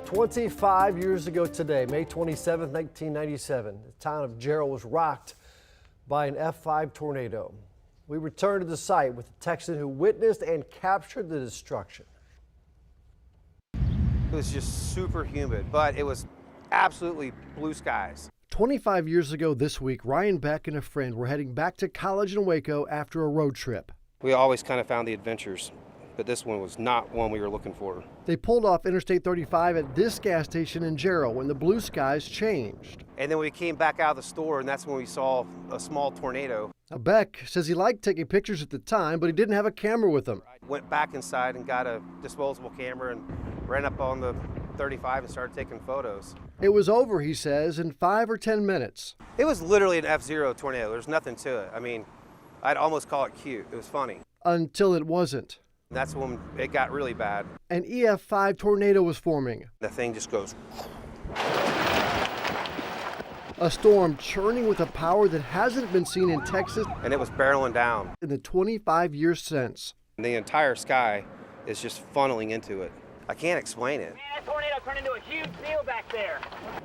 25 years ago today, May 27, 1997, the town of Jarrell was rocked by an F5 tornado. We returned to the site with a Texan who witnessed and captured the destruction. It was just super humid, but it was absolutely blue skies. 25 years ago this week, Ryan Beck and a friend were heading back to college in Waco after a road trip. We always kind of found the adventures, but this one was not one we were looking for. They pulled off Interstate 35 at this gas station in Jarrell when the blue skies changed. And then we came back out of the store, and that's when we saw a small tornado. Now Beck says he liked taking pictures at the time, but he didn't have a camera with him. I went back inside and got a disposable camera and ran up on the 35 and started taking photos. It was over, he says, in 5 or 10 minutes. It was literally an F-Zero tornado. There's nothing to it. I mean, I'd almost call it cute. It was funny. Until it wasn't. That's when it got really bad. An EF5 tornado was forming. The thing just goes. A storm churning with a power that hasn't been seen in Texas And it was barreling down. in the 25 years since. And the entire sky is just funneling into it. I can't explain it. Man, that tornado turned into a huge deal back there.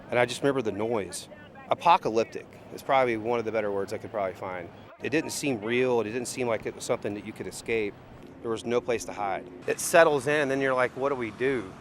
And I just remember the noise. Apocalyptic is probably one of the better words I could probably find. It didn't seem real. It didn't seem like it was something that you could escape. There was no place to hide. It settles in, and then you're like, what do we do?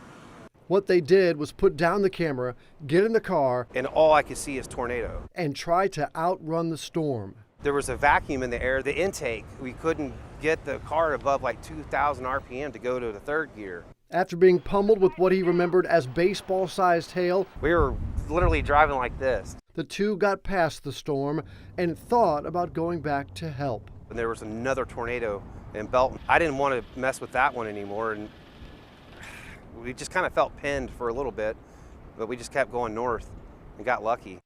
What they did was put down the camera, get in the car, And all I could see is tornado. and try to outrun the storm. There was a vacuum in the air, the intake. We couldn't get the car above like 2,000 RPM to go to the third gear. After being pummeled with what he remembered as baseball-sized hail, We were literally driving like this. the two got past the storm and thought about going back to help. And there was another tornado in Belton. I didn't want to mess with that one anymore, and we just kind of felt pinned for a little bit, but we just kept going north and got lucky.